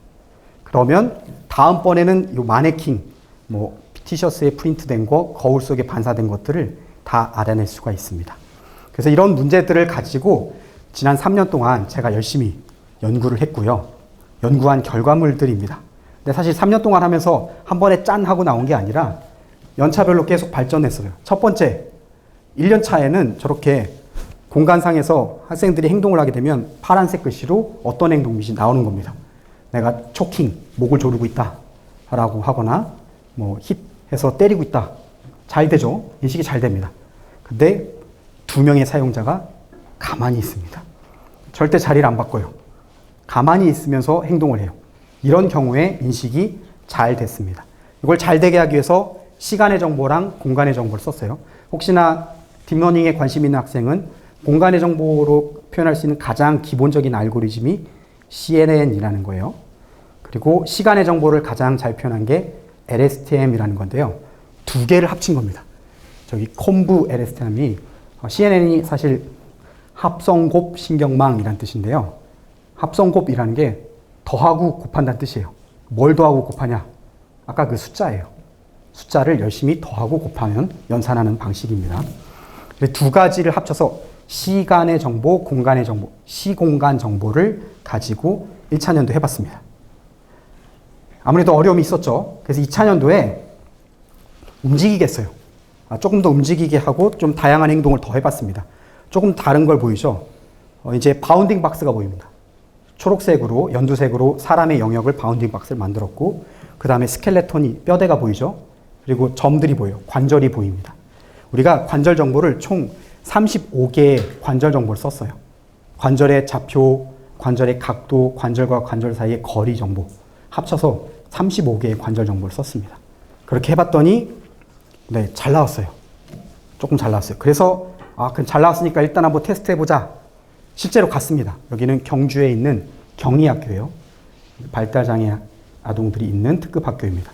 그러면 다음번에는 이 마네킹, 뭐 티셔츠에 프린트된 거, 거울 속에 반사된 것들을 다 알아낼 수가 있습니다. 그래서 이런 문제들을 가지고 지난 3년 동안 제가 열심히 연구를 했고요. 연구한 결과물들입니다. 근데 사실 3년 동안 하면서 한 번에 짠 하고 나온 게 아니라 연차별로 계속 발전했어요. 첫 번째, 1년 차에는 저렇게 공간상에서 학생들이 행동을 하게 되면 파란색 글씨로 어떤 행동이 나오는 겁니다. 내가 초킹, 목을 조르고 있다 라고 하거나 뭐 힙 해서 때리고 있다. 잘 되죠. 인식이 잘 됩니다. 근데 2명의 사용자가 가만히 있습니다. 절대 자리를 안 바꿔요. 가만히 있으면서 행동을 해요. 이런 경우에 인식이 잘 됐습니다. 이걸 잘 되게 하기 위해서 시간의 정보랑 공간의 정보를 썼어요. 혹시나 딥러닝에 관심 있는 학생은 공간의 정보로 표현할 수 있는 가장 기본적인 알고리즘이 CNN이라는 거예요. 그리고 시간의 정보를 가장 잘 표현한 게 LSTM이라는 건데요. 2개를 합친 겁니다. 저기 콤브 LSTM이 CNN이 사실 합성곱 신경망이라는 뜻인데요. 합성곱이라는 게 더하고 곱한다는 뜻이에요. 뭘 더하고 곱하냐? 아까 그 숫자예요. 숫자를 열심히 더하고 곱하면 연산하는 방식입니다. 2가지를 합쳐서 시간의 정보, 공간의 정보, 시공간 정보를 가지고 1차년도 해봤습니다. 아무래도 어려움이 있었죠. 그래서 2차년도에 움직이겠어요. 조금 더 움직이게 하고 좀 다양한 행동을 더 해봤습니다. 조금 다른 걸 보이죠? 이제 바운딩 박스가 보입니다. 초록색으로, 연두색으로 사람의 영역을 바운딩 박스를 만들었고, 그 다음에 스켈레톤이, 뼈대가 보이죠? 그리고 점들이 보여요. 관절이 보입니다. 우리가 관절 정보를 총 35개의 관절 정보를 썼어요. 관절의 좌표, 관절의 각도, 관절과 관절 사이의 거리 정보 합쳐서 35개의 관절 정보를 썼습니다. 그렇게 해봤더니 네, 잘 나왔어요. 조금 잘 나왔어요. 그래서 그럼 잘 나왔으니까 일단 한번 테스트 해보자. 실제로 갔습니다. 여기는 경주에 있는 경리학교예요. 발달장애 아동들이 있는 특급학교입니다.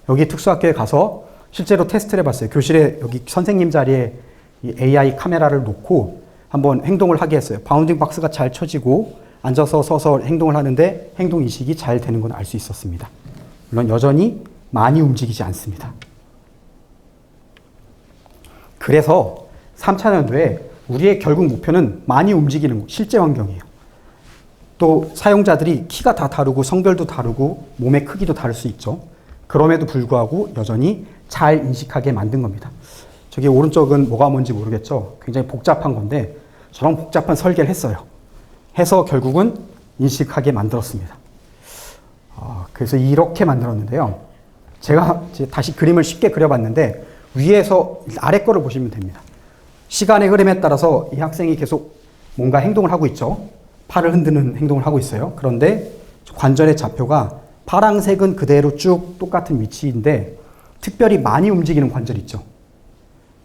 여기 특수학교에 가서 실제로 테스트를 해봤어요. 교실에 여기 선생님 자리에 이 AI 카메라를 놓고 한번 행동을 하게 했어요. 바운딩 박스가 잘 쳐지고 앉아서 서서 행동을 하는데 행동 인식이 잘 되는 건 알 수 있었습니다. 물론 여전히 많이 움직이지 않습니다. 그래서 3차년도에 우리의 결국 목표는 많이 움직이는 거, 실제 환경이에요. 또 사용자들이 키가 다 다르고 성별도 다르고 몸의 크기도 다를 수 있죠. 그럼에도 불구하고 여전히 잘 인식하게 만든 겁니다. 저기 오른쪽은 뭐가 뭔지 모르겠죠. 굉장히 복잡한 건데 저런 복잡한 설계를 했어요. 해서 결국은 인식하게 만들었습니다. 그래서 이렇게 만들었는데요. 제가 이제 다시 그림을 쉽게 그려봤는데 위에서 아래 거를 보시면 됩니다. 시간의 흐름에 따라서 이 학생이 계속 뭔가 행동을 하고 있죠. 팔을 흔드는 행동을 하고 있어요. 그런데 관절의 좌표가 파란색은 그대로 쭉 똑같은 위치인데 특별히 많이 움직이는 관절이 있죠.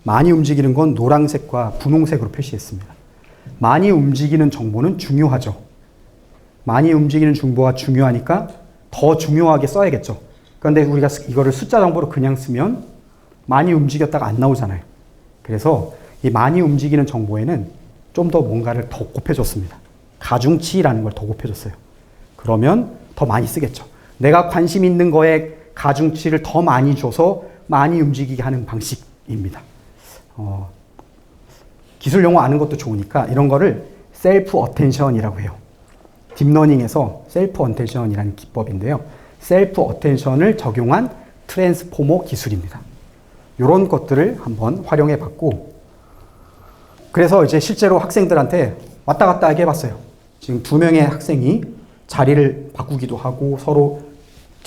많이 움직이는 건 노란색과 분홍색으로 표시했습니다. 많이 움직이는 정보는 중요하죠. 많이 움직이는 정보가 중요하니까 더 중요하게 써야겠죠. 그런데 우리가 이거를 숫자 정보로 그냥 쓰면 많이 움직였다가 안 나오잖아요. 그래서 이 많이 움직이는 정보에는 좀 더 뭔가를 더 곱해줬습니다. 가중치라는 걸 더 곱해줬어요. 그러면 더 많이 쓰겠죠. 내가 관심 있는 거에 가중치를 더 많이 줘서 많이 움직이게 하는 방식입니다. 기술 용어 아는 것도 좋으니까 이런 거를 셀프 어텐션이라고 해요. 딥러닝에서 셀프 어텐션이라는 기법인데요. 셀프 어텐션을 적용한 트랜스포머 기술입니다. 이런 것들을 한번 활용해 봤고, 그래서 이제 실제로 학생들한테 왔다 갔다 하게 해봤어요. 지금 2명의 학생이 자리를 바꾸기도 하고 서로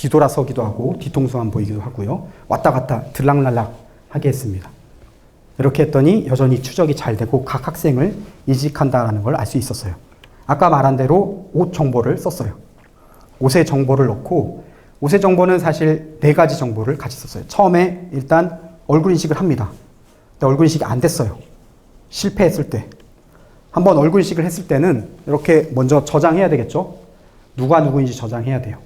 뒤돌아서기도 하고 뒤통수 안 보이기도 하고요. 왔다 갔다 들락날락 하게 했습니다. 이렇게 했더니 여전히 추적이 잘 되고 각 학생을 인식한다는 걸 알 수 있었어요. 아까 말한 대로 옷 정보를 썼어요. 옷의 정보를 넣고 옷의 정보는 사실 4가지 정보를 같이 썼어요. 처음에 일단 얼굴 인식을 합니다. 근데 얼굴 인식이 안 됐어요. 실패했을 때. 한번 얼굴 인식을 했을 때는 이렇게 먼저 저장해야 되겠죠. 누가 누구인지 저장해야 돼요.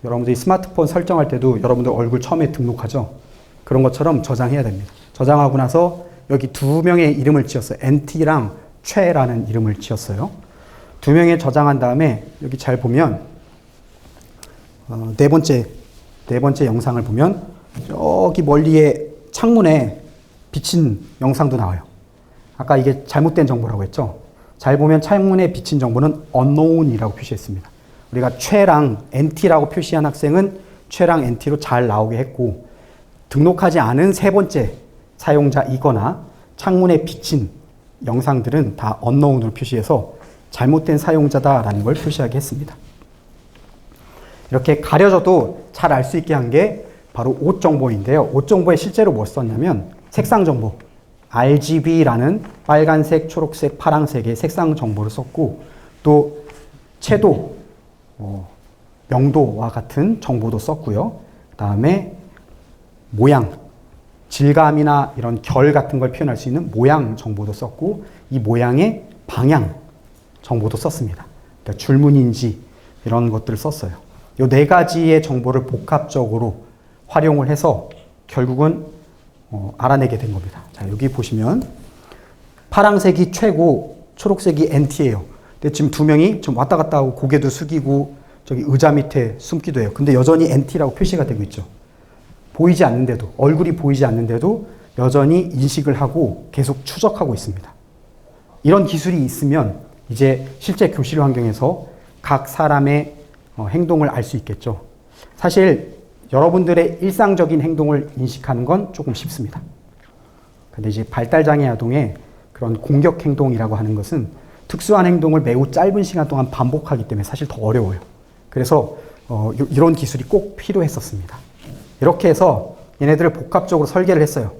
여러분들이 스마트폰 설정할 때도 여러분들 얼굴 처음에 등록하죠. 그런 것처럼 저장해야 됩니다. 저장하고 나서 여기 2명의 이름을 지었어요. NT랑 최라는 이름을 지었어요. 2명의 저장한 다음에 여기 잘 보면 네 번째 영상을 보면 저기 멀리에 창문에 비친 영상도 나와요. 아까 이게 잘못된 정보라고 했죠. 잘 보면 창문에 비친 정보는 unknown이라고 표시했습니다. 우리가 최랑 NT라고 표시한 학생은 최랑 NT로 잘 나오게 했고 등록하지 않은 3번째 사용자이거나 창문에 비친 영상들은 다 unknown으로 표시해서 잘못된 사용자다라는 걸 표시하게 했습니다. 이렇게 가려져도 잘 알 수 있게 한 게 바로 옷 정보인데요. 옷 정보에 실제로 뭐 썼냐면 색상 정보, RGB라는 빨간색, 초록색, 파란색의 색상 정보를 썼고 또 채도, 명도와 같은 정보도 썼고요. 그 다음에 모양, 질감이나 이런 결 같은 걸 표현할 수 있는 모양 정보도 썼고 이 모양의 방향 정보도 썼습니다. 그러니까 줄무늬인지 이런 것들을 썼어요. 이 4가지의 정보를 복합적으로 활용을 해서 결국은 알아내게 된 겁니다. 자, 여기 보시면 파란색이 최고, 초록색이 NT예요. 근데 지금 2명이 좀 왔다 갔다 하고 고개도 숙이고 저기 의자 밑에 숨기도 해요. 근데 여전히 NT라고 표시가 되고 있죠. 보이지 않는데도, 얼굴이 보이지 않는데도 여전히 인식을 하고 계속 추적하고 있습니다. 이런 기술이 있으면 이제 실제 교실 환경에서 각 사람의 행동을 알 수 있겠죠. 사실 여러분들의 일상적인 행동을 인식하는 건 조금 쉽습니다. 근데 이제 발달장애 아동의 그런 공격 행동이라고 하는 것은 특수한 행동을 매우 짧은 시간 동안 반복하기 때문에 사실 더 어려워요. 그래서 이런 기술이 꼭 필요했었습니다. 이렇게 해서 얘네들을 복합적으로 설계를 했어요.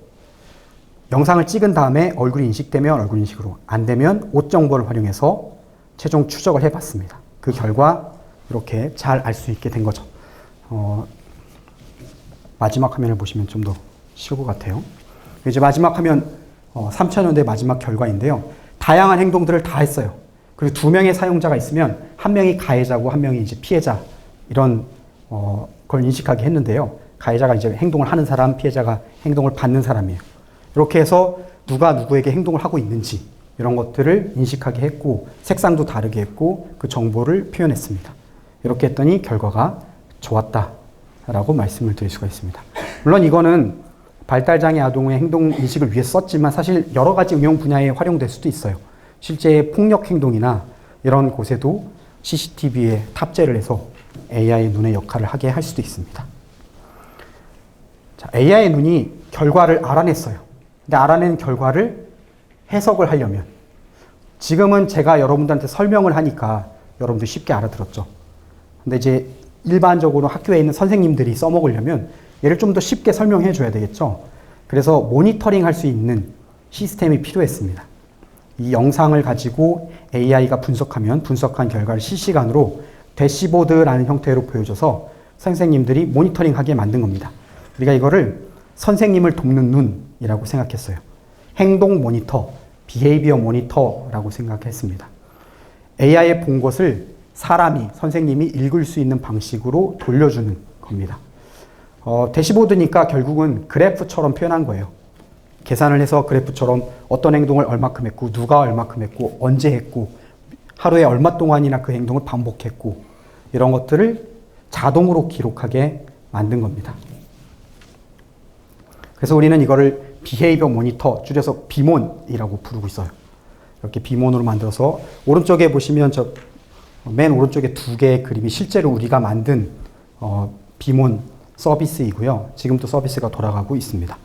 영상을 찍은 다음에 얼굴이 인식되면 얼굴 인식으로, 안 되면 옷 정보를 활용해서 최종 추적을 해봤습니다. 그 결과 이렇게 잘 알 수 있게 된 거죠. 마지막 화면을 보시면 좀 더 쉬울 것 같아요. 이제 마지막 화면 3,000년대 마지막 결과인데요. 다양한 행동들을 다 했어요. 그리고 2명의 사용자가 있으면 1명이 가해자고 1명이 이제 피해자 이런 걸 인식하게 했는데요. 가해자가 이제 행동을 하는 사람, 피해자가 행동을 받는 사람이에요. 이렇게 해서 누가 누구에게 행동을 하고 있는지 이런 것들을 인식하게 했고 색상도 다르게 했고 그 정보를 표현했습니다. 이렇게 했더니 결과가 좋았다라고 말씀을 드릴 수가 있습니다. 물론 이거는 발달장애 아동의 행동 인식을 위해 썼지만 사실 여러 가지 응용 분야에 활용될 수도 있어요. 실제 폭력 행동이나 이런 곳에도 CCTV에 탑재를 해서 AI의 눈의 역할을 하게 할 수도 있습니다. 자, AI의 눈이 결과를 알아냈어요. 근데 알아낸 결과를 해석을 하려면 지금은 제가 여러분들한테 설명을 하니까 여러분들 쉽게 알아들었죠. 근데 이제 일반적으로 학교에 있는 선생님들이 써먹으려면 얘를 좀 더 쉽게 설명해 줘야 되겠죠. 그래서 모니터링 할 수 있는 시스템이 필요했습니다. 이 영상을 가지고 AI가 분석하면 분석한 결과를 실시간으로 대시보드라는 형태로 보여줘서 선생님들이 모니터링하게 만든 겁니다. 우리가 이거를 선생님을 돕는 눈이라고 생각했어요. 행동 모니터, 비헤이비어 모니터라고 생각했습니다. AI에 본 것을 사람이, 선생님이 읽을 수 있는 방식으로 돌려주는 겁니다. 대시보드니까 결국은 그래프처럼 표현한 거예요. 계산을 해서 그래프처럼 어떤 행동을 얼마큼 했고, 누가 얼마큼 했고, 언제 했고, 하루에 얼마 동안이나 그 행동을 반복했고, 이런 것들을 자동으로 기록하게 만든 겁니다. 그래서 우리는 이거를 비헤이비어 모니터, 줄여서 비몬이라고 부르고 있어요. 이렇게 비몬으로 만들어서 오른쪽에 보시면 맨 오른쪽에 2개의 그림이 실제로 우리가 만든 비몬 서비스이고요. 지금도 서비스가 돌아가고 있습니다.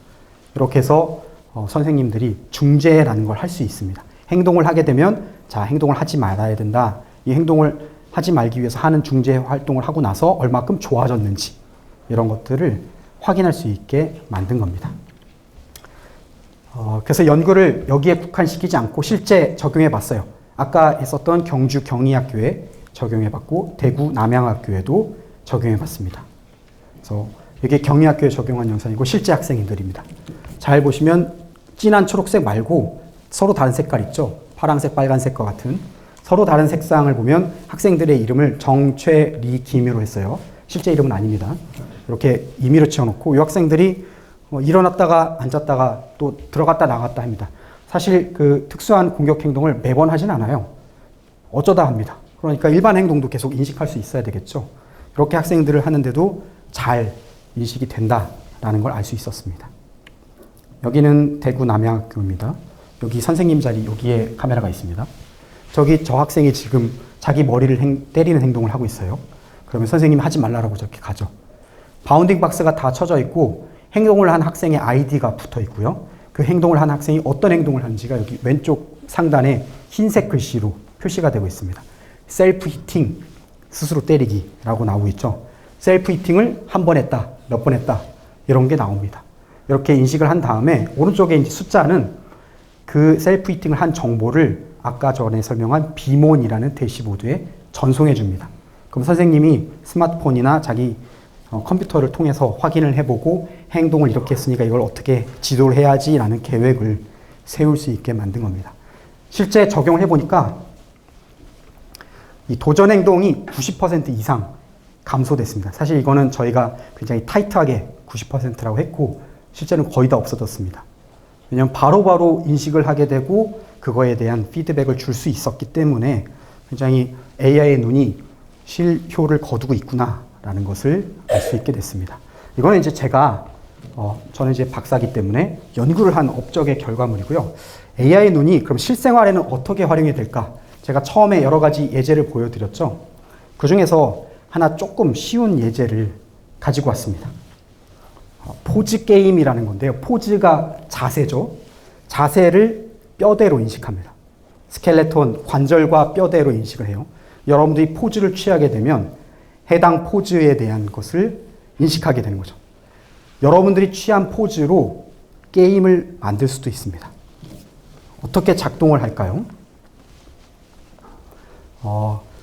이렇게 해서 선생님들이 중재라는 걸 할 수 있습니다. 행동을 하게 되면 자, 행동을 하지 말아야 된다. 이 행동을 하지 말기 위해서 하는 중재 활동을 하고 나서 얼마큼 좋아졌는지 이런 것들을 확인할 수 있게 만든 겁니다. 그래서 연구를 여기에 국한시키지 않고 실제 적용해 봤어요. 아까 했었던 경주 경희학교에 적용해 봤고 대구 남양학교에도 적용해 봤습니다. 그래서 이게 경희학교에 적용한 영상이고 실제 학생들입니다. 잘 보시면 진한 초록색 말고 서로 다른 색깔 있죠? 파란색, 빨간색과 같은 서로 다른 색상을 보면 학생들의 이름을 정, 최, 리, 김으로 했어요. 실제 이름은 아닙니다. 이렇게 임의로 지어놓고 이 학생들이 일어났다가 앉았다가 또 들어갔다 나갔다 합니다. 사실 그 특수한 공격 행동을 매번 하진 않아요. 어쩌다 합니다. 그러니까 일반 행동도 계속 인식할 수 있어야 되겠죠. 이렇게 학생들을 하는데도 잘 인식이 된다라는 걸 알 수 있었습니다. 여기는 대구 남양학교입니다. 여기 선생님 자리 여기에 카메라가 있습니다. 저기 저 학생이 지금 자기 머리를 때리는 행동을 하고 있어요. 그러면 선생님이 하지 말라고 저렇게 가죠. 바운딩 박스가 다 쳐져 있고 행동을 한 학생의 아이디가 붙어 있고요. 그 행동을 한 학생이 어떤 행동을 하는지가 여기 왼쪽 상단에 흰색 글씨로 표시가 되고 있습니다. 셀프 히팅, 스스로 때리기라고 나오고 있죠. 셀프 히팅을 한 번 했다, 몇 번 했다 이런 게 나옵니다. 이렇게 인식을 한 다음에 오른쪽에 이제 숫자는 그 셀프 히팅을 한 정보를 아까 전에 설명한 비몬이라는 대시보드에 전송해 줍니다. 그럼 선생님이 스마트폰이나 자기 컴퓨터를 통해서 확인을 해보고 행동을 이렇게 했으니까 이걸 어떻게 지도를 해야지라는 계획을 세울 수 있게 만든 겁니다. 실제 적용을 해보니까 이 도전 행동이 90% 이상 감소됐습니다. 사실 이거는 저희가 굉장히 타이트하게 90%라고 했고 실제는 거의 다 없어졌습니다. 왜냐하면 바로바로 인식을 하게 되고 그거에 대한 피드백을 줄 수 있었기 때문에 굉장히 AI의 눈이 실효를 거두고 있구나라는 것을 알 수 있게 됐습니다. 이거는 이제 제가 저는 이제 박사기 때문에 연구를 한 업적의 결과물이고요. AI의 눈이 그럼 실생활에는 어떻게 활용이 될까? 제가 처음에 여러 가지 예제를 보여드렸죠. 그 중에서 하나 조금 쉬운 예제를 가지고 왔습니다. 포즈 게임이라는 건데요. 포즈가 자세죠. 자세를 뼈대로 인식합니다. 스켈레톤, 관절과 뼈대로 인식을 해요. 여러분들이 포즈를 취하게 되면 해당 포즈에 대한 것을 인식하게 되는 거죠. 여러분들이 취한 포즈로 게임을 만들 수도 있습니다. 어떻게 작동을 할까요?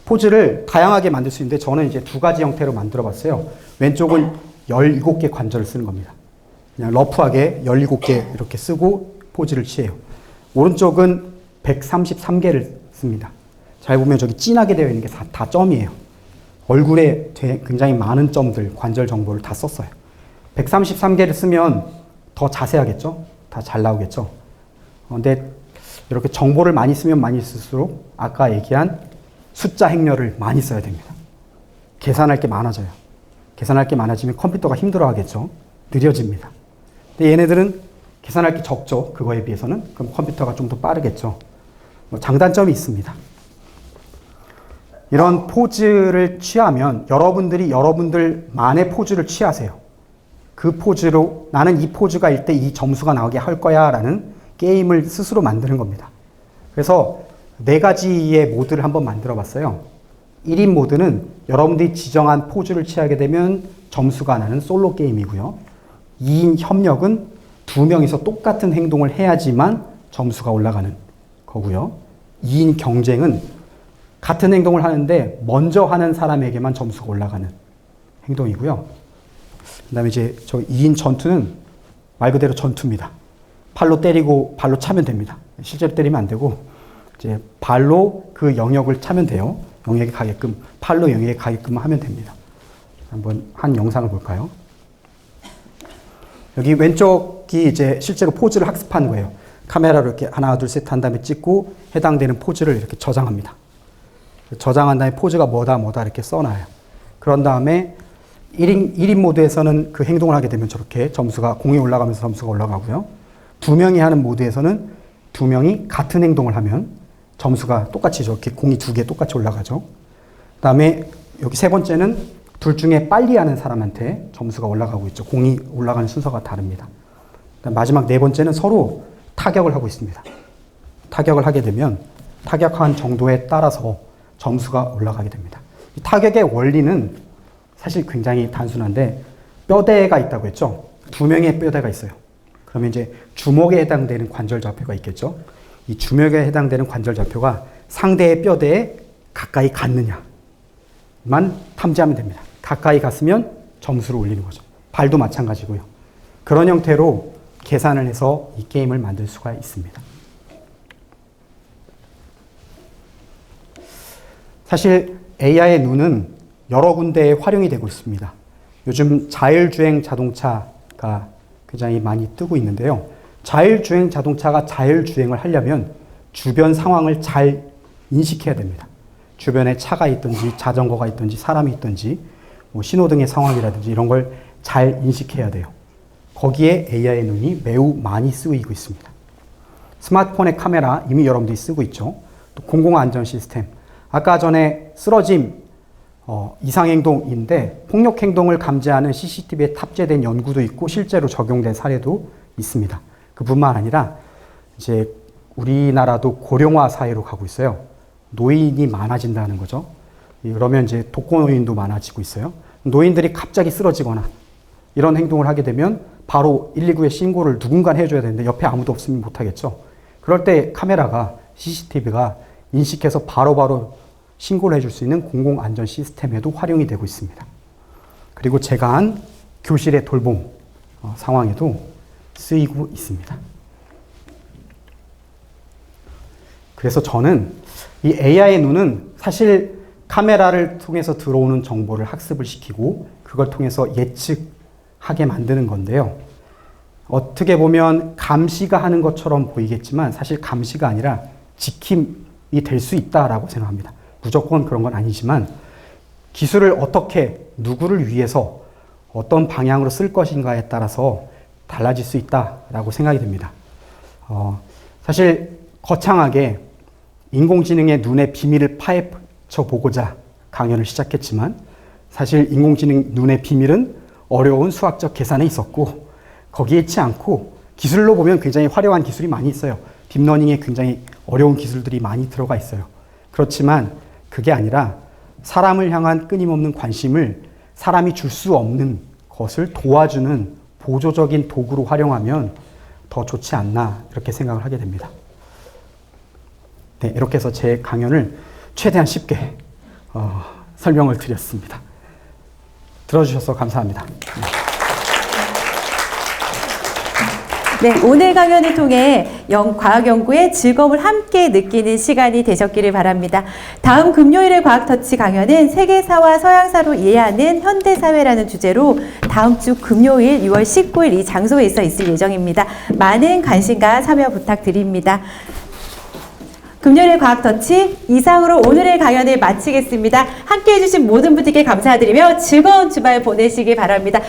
포즈를 다양하게 만들 수 있는데 저는 이제 두 가지 형태로 만들어 봤어요. 왼쪽은 17개 관절을 쓰는 겁니다. 그냥 러프하게 17개 이렇게 쓰고 포즈를 취해요. 오른쪽은 133개를 씁니다. 잘 보면 저기 진하게 되어 있는 게 다 점이에요. 얼굴에 굉장히 많은 점들, 관절 정보를 다 썼어요. 133개를 쓰면 더 자세하겠죠? 다 잘 나오겠죠? 근데 이렇게 정보를 많이 쓰면 많이 쓸수록 아까 얘기한 숫자 행렬을 많이 써야 됩니다. 계산할 게 많아져요. 계산할 게 많아지면 컴퓨터가 힘들어 하겠죠? 느려집니다. 근데 얘네들은 계산할 게 적죠. 그거에 비해서는. 그럼 컴퓨터가 좀 더 빠르겠죠. 장단점이 있습니다. 이런 포즈를 취하면 여러분들이 여러분들만의 포즈를 취하세요. 그 포즈로 나는 이 포즈가 일 때 이 점수가 나오게 할 거야 라는 게임을 스스로 만드는 겁니다. 그래서 4가지의 모드를 한번 만들어 봤어요. 1인 모드는 여러분들이 지정한 포즈를 취하게 되면 점수가 나는 솔로 게임이고요. 2인 협력은 2명이서 똑같은 행동을 해야지만 점수가 올라가는 거고요. 2인 경쟁은 같은 행동을 하는데 먼저 하는 사람에게만 점수가 올라가는 행동이고요. 그 다음에 이제 저 2인 전투는 말 그대로 전투입니다. 팔로 때리고 발로 차면 됩니다. 실제로 때리면 안 되고 이제 발로 그 영역을 차면 돼요. 영역에 가게끔 팔로 영역에 가게끔 하면 됩니다. 한번 한 영상을 볼까요? 여기 왼쪽이 이제 실제로 포즈를 학습한 거예요. 카메라로 이렇게 하나 둘 셋 한 다음에 찍고 해당되는 포즈를 이렇게 저장합니다. 저장한 다음에 포즈가 뭐다 이렇게 써놔요. 그런 다음에 1인 모드에서는 그 행동을 하게 되면 저렇게 점수가 공이 올라가면서 점수가 올라가고요. 2명이 하는 모드에서는 2명이 같은 행동을 하면 점수가 똑같이 저렇게 공이 2개 똑같이 올라가죠. 그 다음에 여기 3번째는 둘 중에 빨리 하는 사람한테 점수가 올라가고 있죠. 공이 올라가는 순서가 다릅니다. 마지막 4번째는 서로 타격을 하고 있습니다. 타격을 하게 되면 타격한 정도에 따라서 점수가 올라가게 됩니다. 이 타격의 원리는 사실 굉장히 단순한데 뼈대가 있다고 했죠. 2명의 뼈대가 있어요. 그러면 이제 주먹에 해당되는 관절 좌표가 있겠죠. 이 주먹에 해당되는 관절 좌표가 상대의 뼈대에 가까이 갔느냐만 탐지하면 됩니다. 가까이 갔으면 점수를 올리는 거죠. 발도 마찬가지고요. 그런 형태로 계산을 해서 이 게임을 만들 수가 있습니다. 사실 AI의 눈은 여러 군데에 활용이 되고 있습니다. 요즘 자율주행 자동차가 굉장히 많이 뜨고 있는데요. 자율주행 자동차가 자율주행을 하려면 주변 상황을 잘 인식해야 됩니다. 주변에 차가 있든지 자전거가 있든지 사람이 있든지 뭐 신호등의 상황이라든지 이런 걸 잘 인식해야 돼요. 거기에 AI의 눈이 매우 많이 쓰이고 있습니다. 스마트폰의 카메라 이미 여러분들이 쓰고 있죠. 또 공공안전 시스템. 아까 전에 쓰러짐, 이상행동인데 폭력행동을 감지하는 CCTV에 탑재된 연구도 있고 실제로 적용된 사례도 있습니다. 그뿐만 아니라 이제 우리나라도 고령화 사회로 가고 있어요. 노인이 많아진다는 거죠. 그러면 이제 독거노인도 많아지고 있어요. 노인들이 갑자기 쓰러지거나 이런 행동을 하게 되면 바로 119에 신고를 누군가 해줘야 되는데 옆에 아무도 없으면 못하겠죠. 그럴 때 카메라가, CCTV가 인식해서 바로바로 신고를 해줄 수 있는 공공안전 시스템에도 활용이 되고 있습니다. 그리고 제가 한 교실의 돌봄 상황에도 쓰이고 있습니다. 그래서 저는 이 AI의 눈은 사실 카메라를 통해서 들어오는 정보를 학습을 시키고 그걸 통해서 예측하게 만드는 건데요. 어떻게 보면 감시가 하는 것처럼 보이겠지만 사실 감시가 아니라 지킴이 될 수 있다라고 생각합니다. 무조건 그런 건 아니지만 기술을 어떻게 누구를 위해서 어떤 방향으로 쓸 것인가에 따라서 달라질 수 있다라고 생각이 됩니다. 사실 거창하게 인공지능의 눈의 비밀을 파헤쳐 보고자 강연을 시작했지만 사실 인공지능 눈의 비밀은 어려운 수학적 계산에 있었고 거기에 있지 않고 기술로 보면 굉장히 화려한 기술이 많이 있어요. 딥러닝에 굉장히 어려운 기술들이 많이 들어가 있어요. 그렇지만 그게 아니라 사람을 향한 끊임없는 관심을 사람이 줄 수 없는 것을 도와주는 보조적인 도구로 활용하면 더 좋지 않나 이렇게 생각을 하게 됩니다. 네, 이렇게 해서 제 강연을 최대한 쉽게 설명을 드렸습니다. 들어주셔서 감사합니다. 네, 오늘 강연을 통해 과학 연구의 즐거움을 함께 느끼는 시간이 되셨기를 바랍니다. 다음 금요일의 과학터치 강연은 세계사와 서양사로 이해하는 현대사회라는 주제로 다음 주 금요일 6월 19일 이 장소에서 있을 예정입니다. 많은 관심과 참여 부탁드립니다. 금요일의 과학터치 이상으로 오늘의 강연을 마치겠습니다. 함께해 주신 모든 분들께 감사드리며 즐거운 주말 보내시기 바랍니다.